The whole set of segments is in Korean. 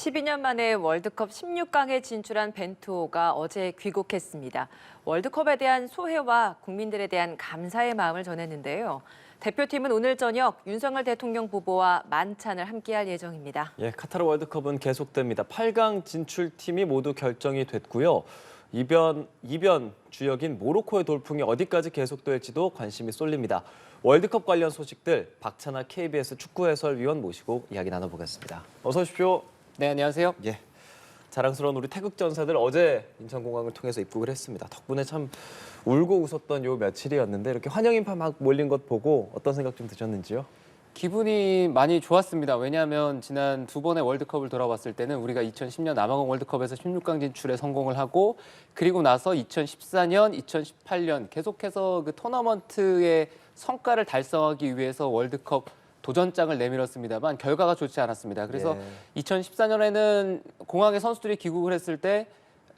12년 만에 월드컵 16강에 진출한 벤투호가 어제 귀국했습니다. 월드컵에 대한 소회와 국민들에 대한 감사의 마음을 전했는데요. 대표팀은 오늘 저녁 윤석열 대통령 부부와 만찬을 함께할 예정입니다. 카타르 월드컵은 계속됩니다. 8강 진출팀이 모두 결정이 됐고요. 이변 주역인 모로코의 돌풍이 어디까지 계속될지도 관심이 쏠립니다. 월드컵 관련 소식들 박찬하 KBS 축구 해설위원 모시고 이야기 나눠보겠습니다. 어서 오십시오. 네, 안녕하세요. 자랑스러운 우리 태극 전사들 어제 인천공항을 통해서 입국을 했습니다. 덕분에 참 울고 웃었던 요 며칠이었는데 이렇게 환영 인파 막 몰린 것 보고 어떤 생각 좀 드셨는지요? 기분이 많이 좋았습니다. 왜냐하면 지난 두 번의 월드컵을 돌아봤을 때는 우리가 2010년 남아공 월드컵에서 16강 진출에 성공을 하고 그리고 나서 2014년, 2018년 계속해서 그 토너먼트의 성과를 달성하기 위해서 월드컵 도전장을 내밀었습니다만 결과가 좋지 않았습니다. 그래서 2014년에는 공항에 선수들이 귀국을 했을 때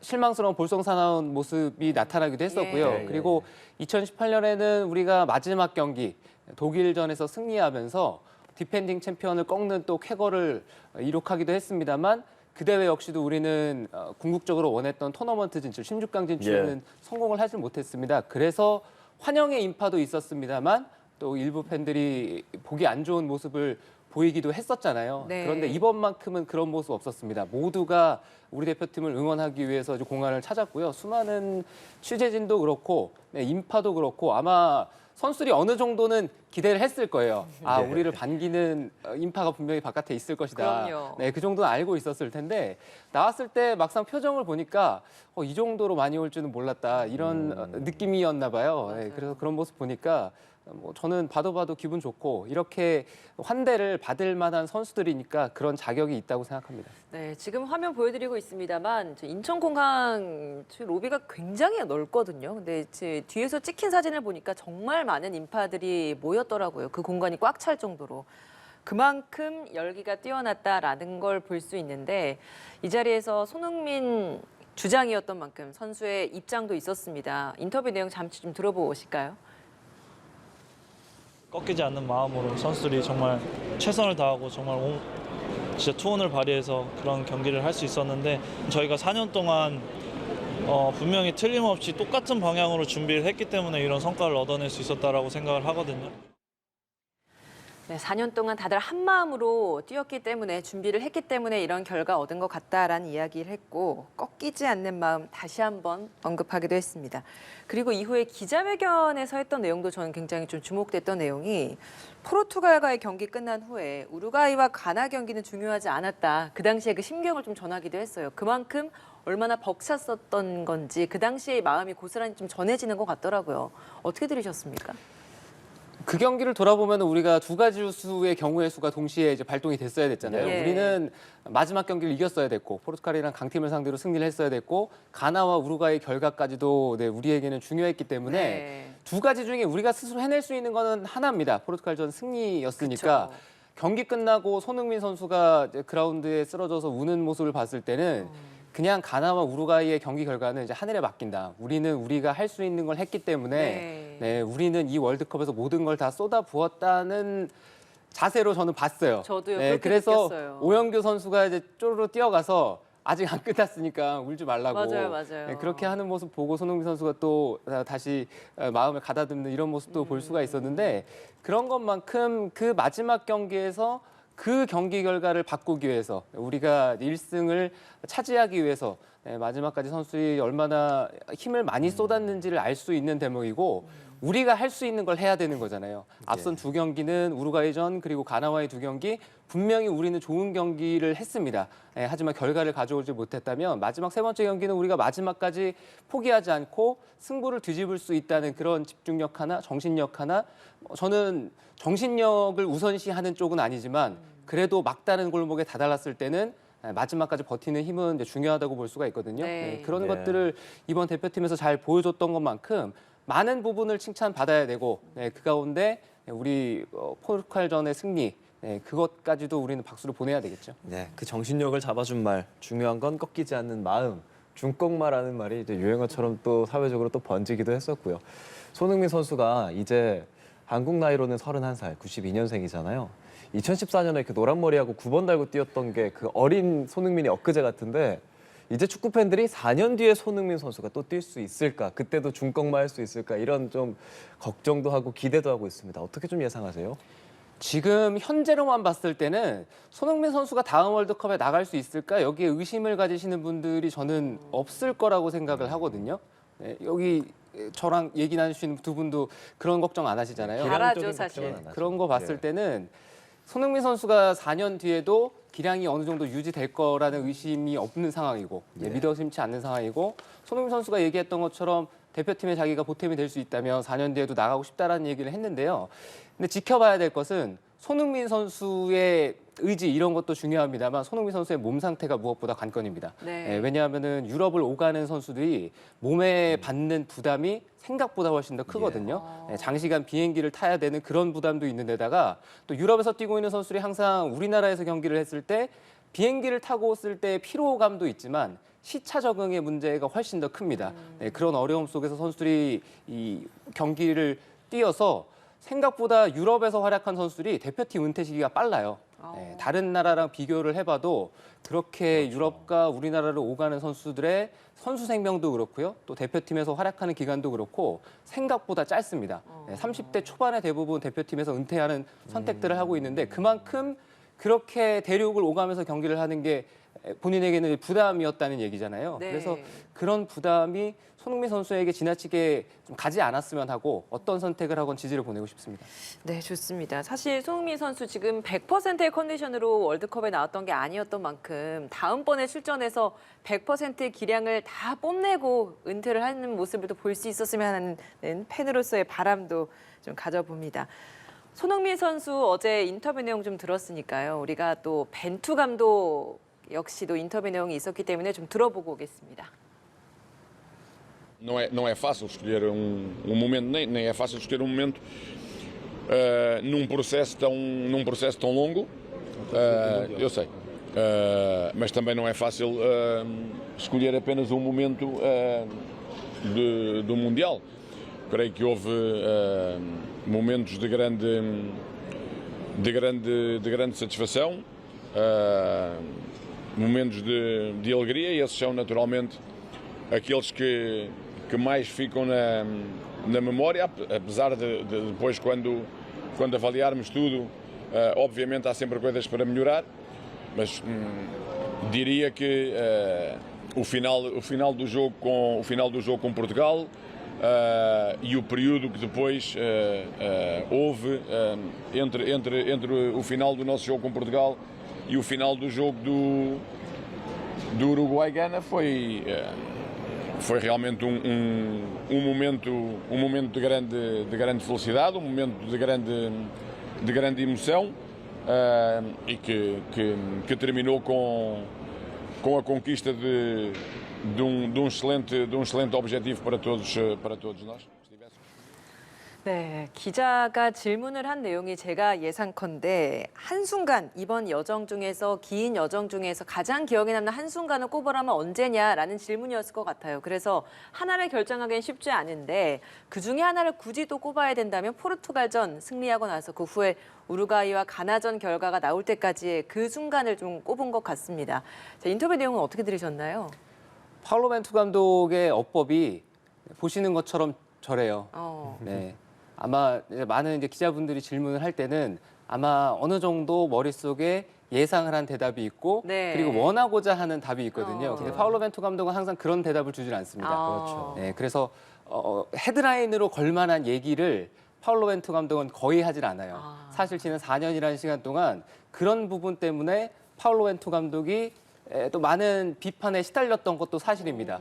실망스러운 볼썽사나운 모습이 나타나기도 했었고요. 그리고 2018년에는 우리가 마지막 경기 독일전에서 승리하면서 디펜딩 챔피언을 꺾는 또 쾌거를 이룩하기도 했습니다만 그 대회 역시도 우리는 궁극적으로 원했던 토너먼트 진출, 16강 진출에는 성공을 하지 못했습니다. 그래서 환영의 인파도 있었습니다만 또 일부 팬들이 보기 안 좋은 모습을 보이기도 했었잖아요. 그런데 이번만큼은 그런 모습 없었습니다. 모두가 우리 대표팀을 응원하기 위해서 공항을 찾았고요. 수많은 취재진도 그렇고 인파도 그렇고 아마 선수들이 어느 정도는 기대를 했을 거예요. 우리를 반기는 인파가 분명히 바깥에 있을 것이다. 그럼요. 그 정도는 알고 있었을 텐데 나왔을 때 막상 표정을 보니까 이 정도로 많이 올 줄은 몰랐다. 이런 느낌이었나 봐요. 그래서 그런 모습 보니까 저는 봐도 기분 좋고 이렇게 환대를 받을 만한 선수들이니까 그런 자격이 있다고 생각합니다. 네, 지금 화면 보여드리고 있습니다만 인천공항 로비가 굉장히 넓거든요. 근데 제 뒤에서 찍힌 사진을 보니까 정말 많은 인파들이 모였더라고요. 그 공간이 꽉 찰 정도로. 그만큼 열기가 뛰어났다라는 걸 볼 수 있는데 이 자리에서 손흥민 주장이었던 만큼 선수의 입장도 있었습니다. 인터뷰 내용 잠시 좀 들어보실까요? 꺾이지 않는 마음으로 선수들이 정말 최선을 다하고 정말 진짜 투혼을 발휘해서 그런 경기를 할 수 있었는데 저희가 4년 동안 분명히 틀림없이 똑같은 방향으로 준비를 했기 때문에 이런 성과를 얻어낼 수 있었다라고 생각을 하거든요. 네, 4년 동안 다들 한 마음으로 뛰었기 때문에 준비를 했기 때문에 이런 결과 얻은 것 같다라는 이야기를 했고 꺾이지 않는 마음 다시 한번 언급하기도 했습니다. 그리고 이후에 기자회견에서 했던 내용도 저는 굉장히 좀 주목됐던 내용이 포르투갈과의 경기 끝난 후에 우루과이와 가나 경기는 중요하지 않았다. 그 당시에 그 심경을 좀 전하기도 했어요. 그만큼 얼마나 벅찼었던 건지 그 당시의 마음이 고스란히 좀 전해지는 것 같더라고요. 어떻게 들으셨습니까? 그 경기를 돌아보면 우리가 두 가지 수의 경우의 수가 동시에 이제 발동이 됐어야 됐잖아요. 우리는 마지막 경기를 이겼어야 됐고 포르투갈이랑 강팀을 상대로 승리를 했어야 됐고 가나와 우루과이 결과까지도 우리에게는 중요했기 때문에 두 가지 중에 우리가 스스로 해낼 수 있는 거는 하나입니다. 포르투갈전 승리였으니까 경기 끝나고 손흥민 선수가 그라운드에 쓰러져서 우는 모습을 봤을 때는 그냥 가나와 우루과이의 경기 결과는 이제 하늘에 맡긴다. 우리는 우리가 할 수 있는 걸 했기 때문에 우리는 이 월드컵에서 모든 걸 다 쏟아부었다는 자세로 저는 봤어요. 저도요. 그렇게 그래서 느꼈어요. 오영규 선수가 이제 쪼르르 뛰어가서 아직 안 끝났으니까 울지 말라고. 맞아요. 그렇게 하는 모습 보고 손흥민 선수가 또 다시 마음을 가다듬는 이런 모습도 볼 수가 있었는데 그런 것만큼 그 마지막 경기에서 그 경기 결과를 바꾸기 위해서 우리가 1승을 차지하기 위해서 마지막까지 선수들이 얼마나 힘을 많이 쏟았는지를 알 수 있는 대목이고 우리가 할 수 있는 걸 해야 되는 거잖아요. 앞선 두 경기는 우루과이전 그리고 가나와의 두 경기 분명히 우리는 좋은 경기를 했습니다. 하지만 결과를 가져오지 못했다면 마지막 세 번째 경기는 우리가 마지막까지 포기하지 않고 승부를 뒤집을 수 있다는 그런 집중력 하나, 정신력 하나 저는 정신력을 우선시하는 쪽은 아니지만 그래도 막다른 골목에 다다랐을 때는 마지막까지 버티는 힘은 이제 중요하다고 볼 수가 있거든요. 그런 것들을 이번 대표팀에서 잘 보여줬던 것만큼 많은 부분을 칭찬받아야 되고 그 가운데 우리 포르투갈전의 승리 그것까지도 우리는 박수를 보내야 되겠죠. 그 정신력을 잡아준 말, 중요한 건 꺾이지 않는 마음, 중꺾마라는 말이 이제 유행어처럼 또 사회적으로 또 번지기도 했었고요. 손흥민 선수가 이제 한국 나이로는 31살, 92년생이잖아요. 2014년에 이렇게 노란 머리하고 9번 달고 뛰었던 게 그 어린 손흥민이 엊그제 같은데 이제 축구 팬들이 4년 뒤에 손흥민 선수가 또 뛸 수 있을까? 그때도 중꺾마 할 수 있을까? 이런 좀 걱정도 하고 기대도 하고 있습니다. 어떻게 좀 예상하세요? 지금 현재로만 봤을 때는 손흥민 선수가 다음 월드컵에 나갈 수 있을까? 여기에 의심을 가지시는 분들이 저는 없을 거라고 생각을 하거든요. 네, 여기 저랑 얘기 나누시는 두 분도 그런 걱정 안 하시잖아요. 잘하죠, 기량적인 사실. 걱정은 안 하죠. 그런 거 봤을 예. 때는 손흥민 선수가 4년 뒤에도 기량이 어느 정도 유지될 거라는 의심이 없는 상황이고 예. 믿어 심지 않는 상황이고 손흥민 선수가 얘기했던 것처럼 대표팀에 자기가 보탬이 될 수 있다면 4년 뒤에도 나가고 싶다라는 얘기를 했는데요. 근데 지켜봐야 될 것은 손흥민 선수의 의지 이런 것도 중요합니다만 손흥민 선수의 몸 상태가 무엇보다 관건입니다. 네. 예, 왜냐하면은 유럽을 오가는 선수들이 몸에 받는 부담이 생각보다 훨씬 더 크거든요. 예, 장시간 비행기를 타야 되는 그런 부담도 있는 데다가 또 유럽에서 뛰고 있는 선수들이 항상 우리나라에서 경기를 했을 때 비행기를 타고 있을 때 피로감도 있지만 시차 적응의 문제가 훨씬 더 큽니다. 예, 그런 어려움 속에서 선수들이 이 경기를 뛰어서 생각보다 유럽에서 활약한 선수들이 대표팀 은퇴 시기가 빨라요. 예, 다른 나라랑 비교를 해봐도 그렇게 유럽과 우리나라를 오가는 선수들의 선수 생명도 그렇고요. 또 대표팀에서 활약하는 기간도 그렇고 생각보다 짧습니다. 30대 초반에 대부분 대표팀에서 은퇴하는 선택들을 하고 있는데 그만큼 그렇게 대륙을 오가면서 경기를 하는 게 본인에게는 부담이었다는 얘기잖아요. 네. 그래서 그런 부담이 손흥민 선수에게 지나치게 좀 가지 않았으면 하고 어떤 선택을 하건 지지를 보내고 싶습니다. 네, 좋습니다. 사실 손흥민 선수 지금 100%의 컨디션으로 월드컵에 나왔던 게 아니었던 만큼 다음번에 출전해서 100%의 기량을 다 뽐내고 은퇴를 하는 모습을 또 볼 수 있었으면 하는 팬으로서의 바람도 좀 가져봅니다. 손흥민 선수 어제 인터뷰 내용 좀 들었으니까요. 우리가 또 벤투 감독 역시도 인터뷰 내용이 있었기 때문에 좀 들어보고 오겠습니다. Não é fácil escolher momento, nem é fácil escolher momento num processo tão longo. Eu sei. Mas também não é fácil escolher apenas momento do Mundial. Creio que houve momentos de grande satisfação, momentos de alegria, e esses são naturalmente aqueles que mais ficam na memória, apesar de depois, quando avaliarmos tudo, obviamente há sempre coisas para melhorar, mas diria que o final do jogo com Portugal e o período que depois houve entre o final do nosso jogo com Portugal e o final do jogo do Uruguai-Gana foi realmente um momento de grande felicidade, um momento de grande emoção, e que terminou com a conquista de um excelente objetivo para todos nós. 네, 기자가 질문을 한 내용이 제가 예상컨대 한순간 이번 여정 중에서 긴 여정 중에서 가장 기억에 남는 한순간을 꼽으라면 언제냐라는 질문이었을 것 같아요. 그래서 하나를 결정하기는 쉽지 않은데 그중에 하나를 굳이 또 꼽아야 된다면 포르투갈전 승리하고 나서 그 후에 우루과이와 가나전 결과가 나올 때까지의 그 순간을 좀 꼽은 것 같습니다. 자, 인터뷰 내용은 어떻게 들으셨나요? 파울로 벤투 감독의 어법이 보시는 것처럼 저래요. 네. 아마 많은 기자분들이 질문을 할 때는 아마 어느 정도 머릿속에 예상을 한 대답이 있고 네. 그리고 원하고자 하는 답이 있거든요. 근데 네. 파울로 벤투 감독은 항상 그런 대답을 주질 않습니다. 그렇죠. 네, 그래서 헤드라인으로 걸만한 얘기를 파울로 벤투 감독은 거의 하질 않아요. 사실 지난 4년이라는 시간 동안 그런 부분 때문에 파울로 벤투 감독이 또 많은 비판에 시달렸던 것도 사실입니다.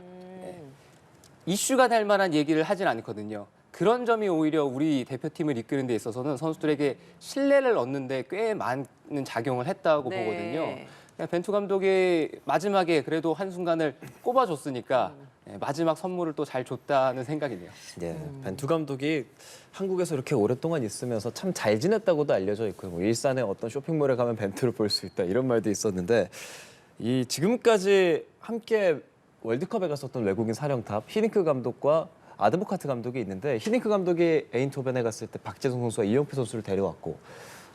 이슈가 될 만한 얘기를 하진 않거든요. 그런 점이 오히려 우리 대표팀을 이끄는 데 있어서는 선수들에게 신뢰를 얻는 데 꽤 많은 작용을 했다고 네. 보거든요. 그냥 벤투 감독이 마지막에 그래도 한순간을 꼽아줬으니까 마지막 선물을 또 잘 줬다는 생각이네요. 예, 벤투 감독이 한국에서 이렇게 오랫동안 있으면서 참 잘 지냈다고도 알려져 있고요. 뭐 일산에 어떤 쇼핑몰에 가면 벤투를 볼 수 있다 이런 말도 있었는데 이 지금까지 함께 월드컵에 갔었던 외국인 사령탑 히딩크 감독과 아드보카트 감독이 있는데 히딩크 감독이 에인토벤에 갔을 때 박재성 선수와 이영표 선수를 데려왔고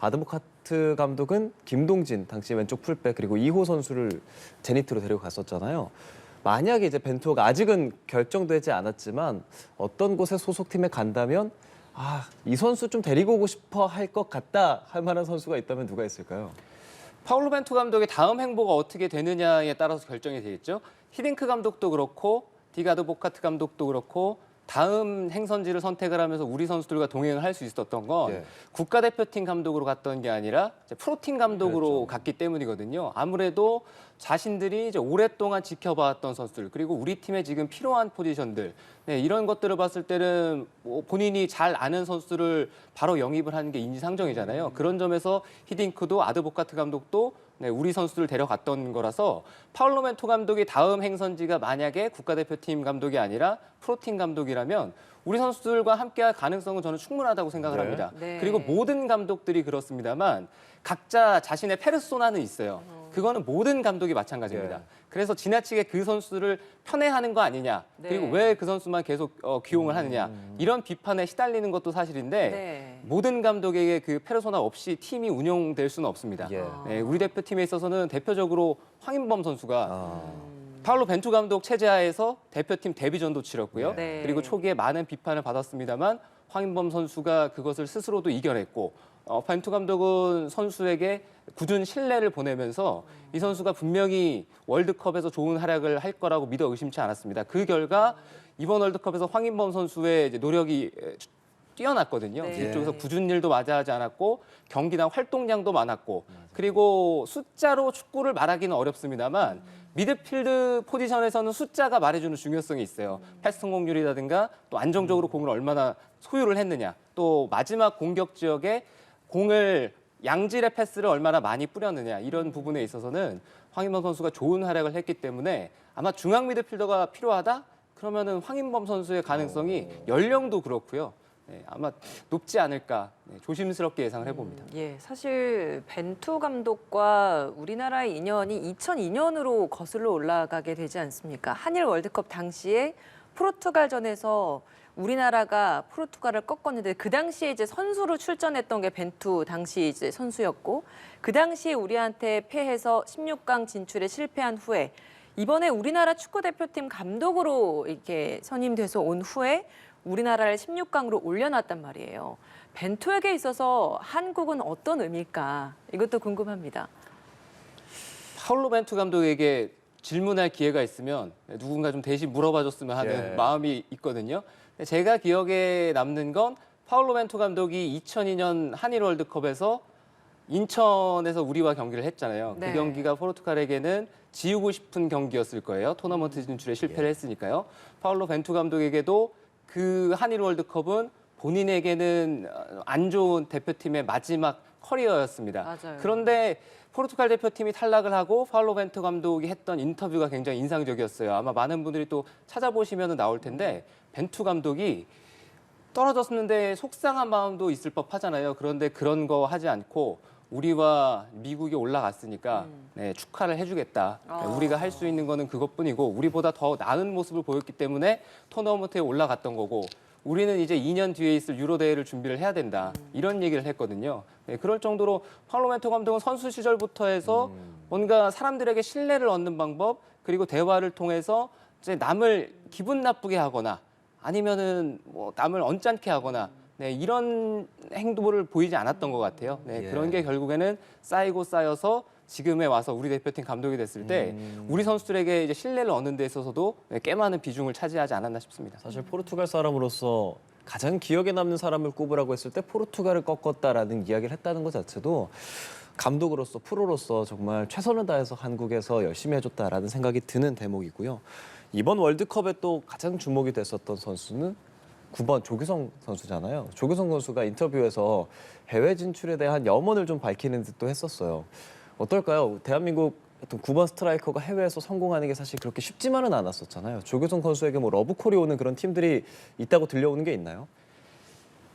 아드보카트 감독은 김동진 당시 왼쪽 풀백 그리고 이호 선수를 제니트로 데려갔었잖아요. 만약에 이제 벤투어가 아직은 결정되지 않았지만 어떤 곳에 소속팀에 간다면 이 선수 좀 데리고 오고 싶어 할 것 같다 할 만한 선수가 있다면 누가 있을까요? 파울로 벤투 감독의 다음 행보가 어떻게 되느냐에 따라서 결정이 되겠죠. 히딩크 감독도 그렇고 디가드보카트 감독도 그렇고 다음 행선지를 선택을 하면서 우리 선수들과 동행을 할 수 있었던 건 예. 국가대표팀 감독으로 갔던 게 아니라 이제 프로팀 감독으로 그렇죠. 갔기 때문이거든요. 아무래도 자신들이 이제 오랫동안 지켜봐왔던 선수들 그리고 우리 팀에 지금 필요한 포지션들 이런 것들을 봤을 때는 뭐 본인이 잘 아는 선수를 바로 영입을 하는 게 인지상정이잖아요. 그런 점에서 히딩크도 아드보카트 감독도 우리 선수를 데려갔던 거라서 파울로 멘토 감독이 다음 행선지가 만약에 국가대표팀 감독이 아니라 프로팀 감독이라면 우리 선수들과 함께할 가능성은 저는 충분하다고 생각을 네. 합니다. 네. 그리고 모든 감독들이 그렇습니다만 각자 자신의 페르소나는 있어요. 그거는 모든 감독이 마찬가지입니다. 네. 그래서 지나치게 그 선수를 편애하는 거 아니냐, 네. 그리고 왜 그 선수만 계속 기용을 하느냐 이런 비판에 시달리는 것도 사실인데 네. 모든 감독에게 그 페르소나 없이 팀이 운영될 수는 없습니다. 예. 네, 우리 대표팀에 있어서는 대표적으로 황인범 선수가 아, 파울로 벤투 감독 체제하에서 대표팀 데뷔전도 치렀고요. 네. 그리고 초기에 많은 비판을 받았습니다만 황인범 선수가 그것을 스스로도 이겨냈고 벤투 감독은 선수에게 굳은 신뢰를 보내면서 이 선수가 분명히 월드컵에서 좋은 활약을 할 거라고 믿어 의심치 않았습니다. 그 결과 이번 월드컵에서 황인범 선수의 이제 노력이 뛰어났거든요. 네. 이쪽에서 굳은 일도 마다하지 않았고 경기당 활동량도 많았고 그리고 숫자로 축구를 말하기는 어렵습니다만 미드필드 포지션에서는 숫자가 말해주는 중요성이 있어요. 패스 성공률이라든가 또 안정적으로 공을 얼마나 소유를 했느냐 또 마지막 공격 지역에 공을 양질의 패스를 얼마나 많이 뿌렸느냐 이런 부분에 있어서는 황인범 선수가 좋은 활약을 했기 때문에 아마 중앙 미드필더가 필요하다? 그러면은 황인범 선수의 가능성이 연령도 그렇고요. 네, 아마 높지 않을까 조심스럽게 예상을 해봅니다. 예, 사실 벤투 감독과 우리나라의 인연이 2002년으로 거슬러 올라가게 되지 않습니까? 한일 월드컵 당시에 포르투갈전에서 우리나라가 포르투갈을 꺾었는데 그 당시에 이제 선수로 출전했던 게 벤투 당시 이제 선수였고 그 당시에 우리한테 패해서 16강 진출에 실패한 후에 이번에 우리나라 축구 대표팀 감독으로 이렇게 선임돼서 온 후에 우리나라를 16강으로 올려놨단 말이에요. 벤투에게 있어서 한국은 어떤 의미일까? 이것도 궁금합니다. 파울로 벤투 감독에게 질문할 기회가 있으면 누군가 좀 대신 물어봐줬으면 하는 예. 마음이 있거든요. 제가 기억에 남는 건 파울로 벤투 감독이 2002년 한일 월드컵에서 인천에서 우리와 경기를 했잖아요. 네. 그 경기가 포르투갈에게는 지우고 싶은 경기였을 거예요. 토너먼트 진출에 실패를 했으니까요. 파울로 벤투 감독에게도 그 한일 월드컵은 본인에게는 안 좋은 대표팀의 마지막 커리어였습니다. 맞아요. 그런데 포르투갈 대표팀이 탈락을 하고 파울로 벤투 감독이 했던 인터뷰가 굉장히 인상적이었어요. 아마 많은 분들이 또 찾아보시면 나올 텐데 벤투 감독이 떨어졌는데 속상한 마음도 있을 법하잖아요. 그런데 그런 거 하지 않고 우리와 미국이 올라갔으니까 네, 축하를 해주겠다. 우리가 할 수 있는 거는 그것뿐이고 우리보다 더 나은 모습을 보였기 때문에 토너먼트에 올라갔던 거고 우리는 이제 2년 뒤에 있을 유로 대회를 준비를 해야 된다. 이런 얘기를 했거든요. 네, 그럴 정도로 파울로 멘토 감독은 선수 시절부터 해서 뭔가 사람들에게 신뢰를 얻는 방법 그리고 대화를 통해서 이제 남을 기분 나쁘게 하거나 아니면은 뭐 남을 언짢게 하거나 네, 이런 행동을 보이지 않았던 것 같아요. 네, 예. 그런 게 결국에는 쌓이고 쌓여서 지금에 와서 우리 대표팀 감독이 됐을 때 우리 선수들에게 이제 신뢰를 얻는 데 있어서도 꽤 많은 비중을 차지하지 않았나 싶습니다. 사실 포르투갈 사람으로서 가장 기억에 남는 사람을 꼽으라고 했을 때 포르투갈을 꺾었다라는 이야기를 했다는 것 자체도 감독으로서 프로로서 정말 최선을 다해서 한국에서 열심히 해줬다라는 생각이 드는 대목이고요. 이번 월드컵에 또 가장 주목이 됐었던 선수는 9번 조규성 선수잖아요. 조규성 선수가 인터뷰에서 해외 진출에 대한 염원을 좀 밝히는 듯도 했었어요. 어떨까요? 대한민국 어떤 9번 스트라이커가 해외에서 성공하는 게 사실 그렇게 쉽지만은 않았었잖아요. 조규성 선수에게 뭐 러브콜이 오는 그런 팀들이 있다고 들려오는 게 있나요?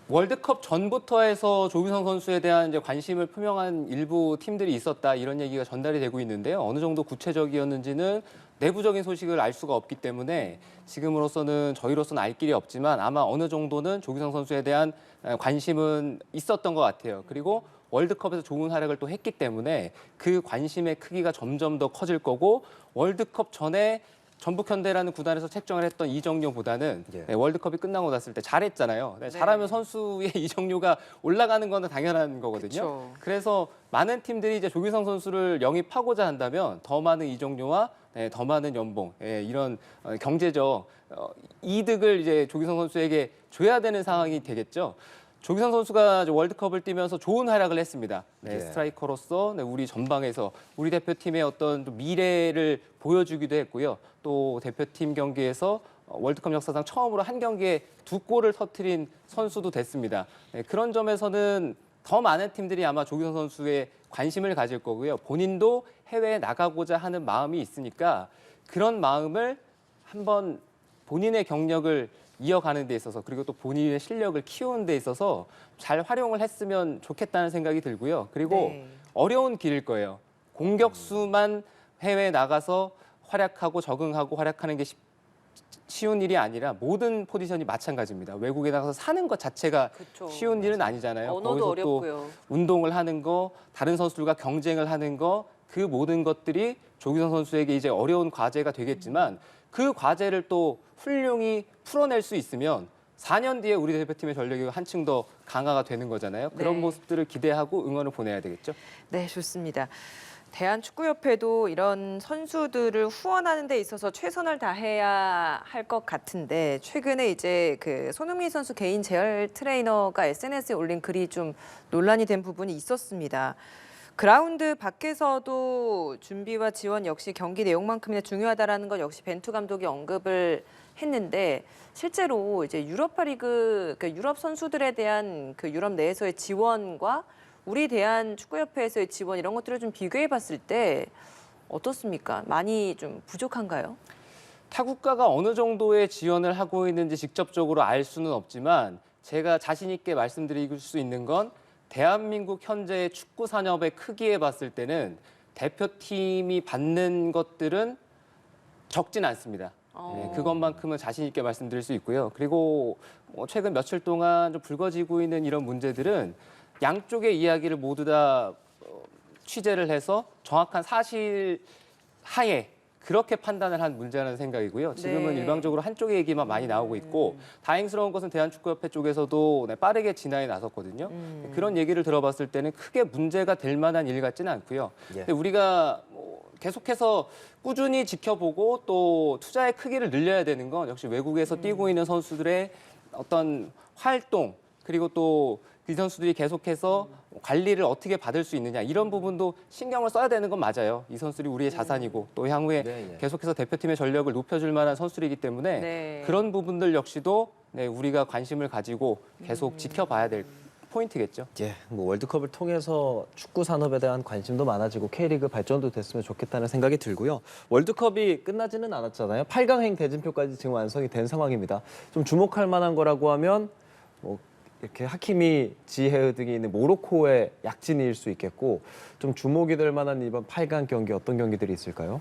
월드컵 전부터 해서 조규성 선수에 대한 이제 관심을 표명한 일부 팀들이 있었다 이런 얘기가 전달이 되고 있는데요. 어느 정도 구체적이었는지는 내부적인 소식을 알 수가 없기 때문에 지금으로서는 저희로서는 알 길이 없지만 아마 어느 정도는 조규성 선수에 대한 관심은 있었던 것 같아요. 그리고 월드컵에서 좋은 활약을 또 했기 때문에 그 관심의 크기가 점점 더 커질 거고 월드컵 전에 전북현대라는 구단에서 책정을 했던 이정료보다는 예. 네, 월드컵이 끝나고 났을 때 잘했잖아요. 네, 잘하면 선수의 이정료가 올라가는 건 당연한 거거든요. 그쵸. 그래서 많은 팀들이 이제 조규성 선수를 영입하고자 한다면 더 많은 이정료와 더 많은 연봉, 이런 경제적 이득을 이제 조규성 선수에게 줘야 되는 상황이 되겠죠. 조규성 선수가 월드컵을 뛰면서 좋은 활약을 했습니다. 예. 스트라이커로서 우리 전방에서 우리 대표팀의 어떤 미래를 보여주기도 했고요. 또 대표팀 경기에서 월드컵 역사상 처음으로 한 경기에 2골을 터뜨린 선수도 됐습니다. 그런 점에서는 더 많은 팀들이 아마 조규성 선수에 관심을 가질 거고요. 본인도 해외에 나가고자 하는 마음이 있으니까 그런 마음을 한번 본인의 경력을 이어가는 데 있어서 그리고 또 본인의 실력을 키우는 데 있어서 잘 활용을 했으면 좋겠다는 생각이 들고요. 그리고 네. 어려운 길일 거예요. 공격수만 해외에 나가서 활약하고 적응하고 활약하는 게 쉬운 일이 아니라 모든 포지션이 마찬가지입니다. 외국에 나가서 사는 것 자체가 그쵸. 쉬운 일은 아니잖아요. 언어도 거기서 어렵고요. 또 운동을 하는 거, 다른 선수들과 경쟁을 하는 거, 그 모든 것들이 조규성 선수에게 이제 어려운 과제가 되겠지만 그 과제를 또 훌륭히 풀어낼 수 있으면 4년 뒤에 우리 대표팀의 전력이 한층 더 강화가 되는 거잖아요. 그런 네. 모습들을 기대하고 응원을 보내야 되겠죠. 네, 좋습니다. 대한축구협회도 이런 선수들을 후원하는 데 있어서 최선을 다해야 할 것 같은데 최근에 이제 그 손흥민 선수 개인 재활 트레이너가 SNS에 올린 글이 좀 논란이 된 부분이 있었습니다. 그라운드 밖에서도 준비와 지원 역시 경기 내용만큼이나 중요하다라는 것 역시 벤투 감독이 언급을 했는데 실제로 이제 유럽파 리그 그러니까 유럽 선수들에 대한 그 유럽 내에서의 지원과 우리 대한축구협회에서의 지원 이런 것들을 좀 비교해 봤을 때 어떻습니까? 많이 좀 부족한가요? 타국가가 어느 정도의 지원을 하고 있는지 직접적으로 알 수는 없지만 제가 자신 있게 말씀드릴 수 있는 건 대한민국 현재의 축구 산업의 크기에 봤을 때는 대표팀이 받는 것들은 적진 않습니다. 그것만큼은 자신 있게 말씀드릴 수 있고요. 그리고 최근 며칠 동안 좀 불거지고 있는 이런 문제들은 양쪽의 이야기를 모두 다 취재를 해서 정확한 사실 하에 그렇게 판단을 한 문제라는 생각이고요. 지금은 네. 일방적으로 한쪽의 얘기만 많이 나오고 있고 다행스러운 것은 대한축구협회 쪽에서도 빠르게 진화에 나섰거든요. 그런 얘기를 들어봤을 때는 크게 문제가 될 만한 일 같지는 않고요. 예. 근데 우리가 계속해서 꾸준히 지켜보고 또 투자의 크기를 늘려야 되는 건 역시 외국에서 뛰고 있는 선수들의 어떤 활동 그리고 또 그 선수들이 계속해서 관리를 어떻게 받을 수 있느냐 이런 부분도 신경을 써야 되는 건 맞아요. 이 선수들이 우리의 자산이고 또 향후에 네, 예. 계속해서 대표팀의 전력을 높여줄 만한 선수들이기 때문에 네. 그런 부분들 역시도 우리가 관심을 가지고 계속 지켜봐야 될 포인트겠죠. 예, 뭐 월드컵을 통해서 축구 산업에 대한 관심도 많아지고 K리그 발전도 됐으면 좋겠다는 생각이 들고요. 월드컵이 끝나지는 않았잖아요. 8강행 대진표까지 지금 완성이 된 상황입니다. 좀 주목할 만한 거라고 하면 뭐 이렇게 하키미, 지헤흐 등이 있는 모로코의 약진일 수 있겠고 좀 주목이 될 만한 이번 8강 경기 어떤 경기들이 있을까요?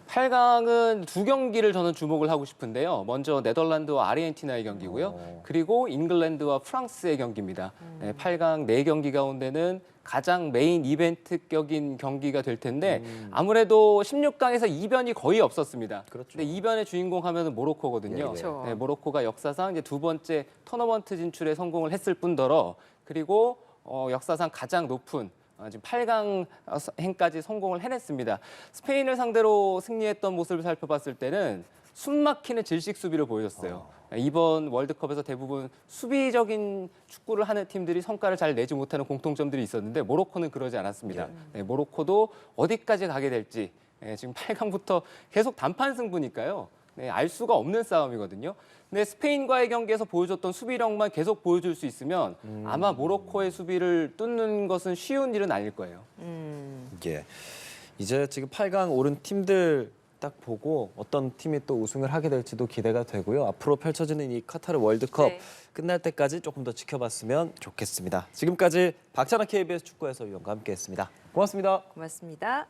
8강은 두 경기를 저는 주목을 하고 싶은데요. 먼저 네덜란드와 아르헨티나의 경기고요. 그리고 잉글랜드와 프랑스의 경기입니다. 8강 4경기 가운데는 가장 메인 이벤트격인 경기가 될 텐데 아무래도 16강에서 이변이 거의 없었습니다. 그렇죠. 근데 이변의 주인공 하면은 모로코거든요. 그렇죠. 모로코가 역사상 이제 두 번째 토너먼트 진출에 성공을 했을 뿐더러 그리고 역사상 가장 높은 지금 8강 행까지 성공을 해냈습니다. 스페인을 상대로 승리했던 모습을 살펴봤을 때는 숨막히는 질식 수비를 보여줬어요. 이번 월드컵에서 대부분 수비적인 축구를 하는 팀들이 성과를 잘 내지 못하는 공통점들이 있었는데 모로코는 그러지 않았습니다. 모로코도 어디까지 가게 될지 지금 8강부터 계속 단판 승부니까요. 알 수가 없는 싸움이거든요. 근데 스페인과의 경기에서 보여줬던 수비력만 계속 보여줄 수 있으면 아마 모로코의 수비를 뚫는 것은 쉬운 일은 아닐 거예요. 예. 이제 지금 8강 오른 팀들 딱 보고 어떤 팀이 또 우승을 하게 될지도 기대가 되고요. 앞으로 펼쳐지는 이 카타르 월드컵 네. 끝날 때까지 조금 더 지켜봤으면 좋겠습니다. 지금까지 박찬아 KBS 축구 해설위원과 함께했습니다. 고맙습니다. 고맙습니다.